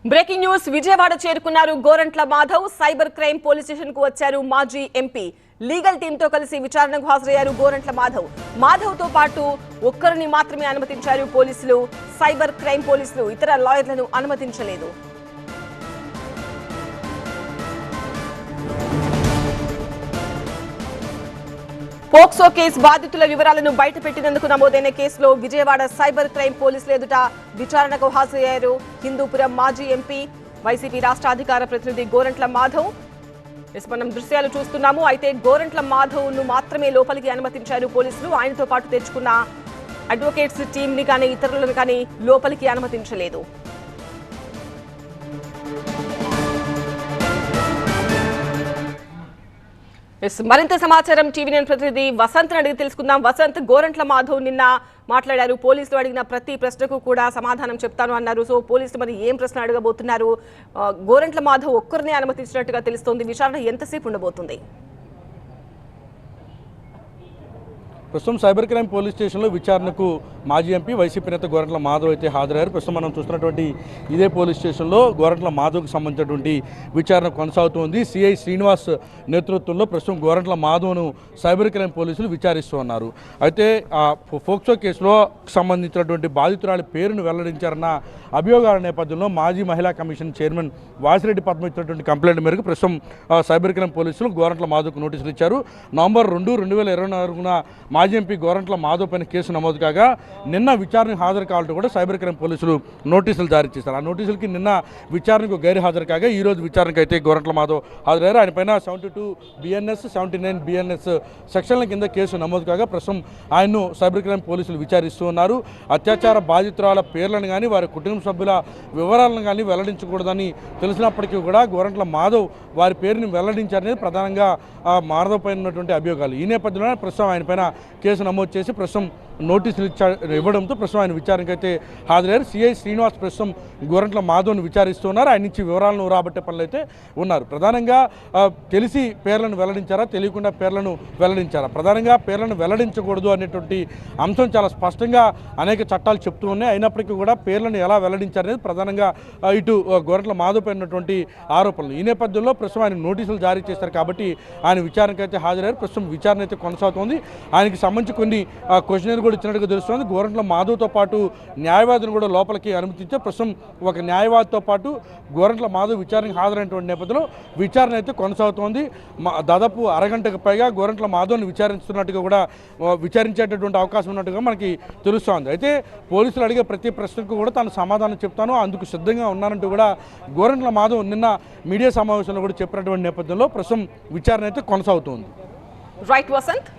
Breaking news Vijayawada చేరుకున్నారు Gorantla Madhav. Cyber crime police station కు వచ్చారు మాజీ ఎంపీ. లీగల్ టీమ్ తో కలిసి విచారణకు హాజరయ్యారు గోరంట్ల మాధవ్. మాధవ్ తో పాటు ఒక్కరిని మాత్రమే అనుమతించారు పోలీసులు. సైబర్ క్రైమ్ పోలీసులు ఇతర లాయర్లను అనుమతించలేదు. పోక్సో కేసు బాధితుల వివరాలను బయటపెట్టినందుకు నమోదైన కేసులో విజయవాడ సైబర్ క్రైమ్ పోలీసులు ఎదుట విచారణకు హాజరయ్యారు హిందూపురం మాజీ ఎంపీ వైసీపీ రాష్ట్ర అధికార ప్రతినిధి గోరంట్ల మాధవ్. మనం దృశ్యాలు చూస్తున్నాము. అయితే గోరంట్ల మాధవ్ ను మాత్రమే లోపలికి అనుమతించారు పోలీసులు. ఆయనతో పాటు తెచ్చుకున్న అడ్వకేట్స్ టీమ్ ని కానీ ఇతరులను కానీ లోపలికి అనుమతించలేదు. మరింత సమాచారం టీవీ9 ప్రతినిధి వసంత్ అడిగి తెలుసుకుందాం. వసంత్, గోరంట్ల మాధవ్ నిన్న మాట్లాడారు. పోలీసులు అడిగిన ప్రతి ప్రశ్నకు కూడా సమాధానం చెప్తాను అన్నారు. సో పోలీసులు మరి ఏం ప్రశ్న అడగబోతున్నారు? గోరంట్ల మాధవ్ ఒక్కరిని అనుమతించినట్టుగా తెలుస్తోంది. విచారణ ఎంతసేపు ఉండబోతుంది? ప్రస్తుతం సైబర్ క్రైమ్ పోలీస్ స్టేషన్లో విచారణకు మాజీ ఎంపీ వైసీపీ నేత గోరంట్ల మాధవ్ అయితే హాజరయ్యారు. ప్రస్తుతం మనం చూస్తున్నటువంటి ఇదే పోలీస్ స్టేషన్లో గోరంట్ల మాధవ్కి సంబంధించినటువంటి విచారణ కొనసాగుతోంది. సిఐ శ్రీనివాస్ నేతృత్వంలో ప్రస్తుతం గోరంట్ల మాధవ్ను సైబర్ క్రైమ్ పోలీసులు విచారిస్తూ ఉన్నారు. అయితే పోక్సో కేసులో సంబంధించినటువంటి బాధితురాలి పేరును వెల్లడించారన్న అభియోగాల నేపథ్యంలో మాజీ మహిళా కమిషన్ చైర్మన్ వాసిరెడ్డి పద్మ ఇచ్చినటువంటి కంప్లైంట్ మేరకు ప్రస్తుతం సైబర్ క్రైమ్ పోలీసులు గోరంట్ల మాధవ్కు నోటీసులు ఇచ్చారు. నవంబర్ 2, 2024న మాజీ ఎంపీ గోరంట్ల మాధవ్ పైన కేసు నమోదు కాగా నిన్న విచారణకు హాజరు కావాలంటూ కూడా సైబర్ క్రైమ్ పోలీసులు నోటీసులు జారీ చేశారు. ఆ నోటీసులకి నిన్న విచారణకు గైరు హాజరు కాగా ఈ రోజు విచారణకు అయితే గోరంట్ల మాధవ్ హాజరయ్యారు. ఆయన పైన 72 BNS 79 BNS సెక్షన్ల కింద కేసు నమోదు కాగా ప్రస్తుతం ఆయన్ను సైబర్ క్రైమ్ పోలీసులు విచారిస్తూ ఉన్నారు. అత్యాచార బాధితురాల పేర్లను కానీ వారి కుటుంబ సభ్యుల వివరాలను కానీ వెల్లడించకూడదని తెలిసినప్పటికీ కూడా గోరంట్ల మాధవ్ వారి పేరుని వెల్లడించారనేది ప్రధానంగా మాధవ్ పైన ఉన్నటువంటి అభియోగాలు. ఈ నేపథ్యంలో ప్రస్తుతం ఆయన పైన కేసు నమోదు చేసి ప్రస్తుతం నోటీసులు ఇవ్వడంతో ప్రస్తుతం ఆయన విచారణకు అయితే హాజరయ్యారు. సిఐ శ్రీనివాస్ ప్రస్తుతం గోరంట్ల మాధవ్ను విచారిస్తున్నారు. ఆయన నుంచి వివరాలను రాబట్టే పనులు అయితే ఉన్నారు. ప్రధానంగా తెలిసి పేర్లను వెల్లడించారా, తెలియకుండా పేర్లను వెల్లడించారా? ప్రధానంగా పేర్లను వెల్లడించకూడదు అనేటువంటి అంశం చాలా స్పష్టంగా అనేక చట్టాలు చెప్తూ ఉన్నాయి. అయినప్పటికీ కూడా పేర్లను ఎలా వెల్లడించారనేది ప్రధానంగా ఇటు గోరంట్ల మాధవ్ పైన ఉన్నటువంటి ఆరోపణలు. ఈ నేపథ్యంలో ప్రస్తుతం ఆయన నోటీసులు జారీ చేశారు కాబట్టి ఆయన విచారణకు అయితే హాజరయ్యారు. ప్రస్తుతం విచారణ అయితే కొనసాగుతోంది. ఆయనకి సంబంధించి కొన్ని క్వశ్చన్లు కూడా ఇచ్చినట్టుగా తెలుస్తుంది. గోరంట్ల మాధవ్తో పాటు న్యాయవాదిని కూడా లోపలికి అనుమతించే ప్రస్తుతం ఒక న్యాయవాదితో పాటు గోరంట్ల మాధవ్ విచారణకు హాజరైనటువంటి నేపథ్యంలో విచారణ అయితే కొనసాగుతోంది. దాదాపు అరగంటకు పైగా గోరంట్ల మాధవ్ని విచారిస్తున్నట్టుగా కూడా విచారించేటటువంటి అవకాశం ఉన్నట్టుగా మనకి తెలుస్తోంది. అయితే పోలీసులు అడిగే ప్రతి ప్రశ్నకు కూడా తాను సమాధానం చెప్తాను, అందుకు సిద్ధంగా ఉన్నానంటూ కూడా గోరంట్ల మాధవ్ నిన్న మీడియా సమావేశంలో కూడా చెప్పినటువంటి నేపథ్యంలో ప్రస్తుతం విచారణ అయితే కొనసాగుతోంది. రైట్ వసంత్.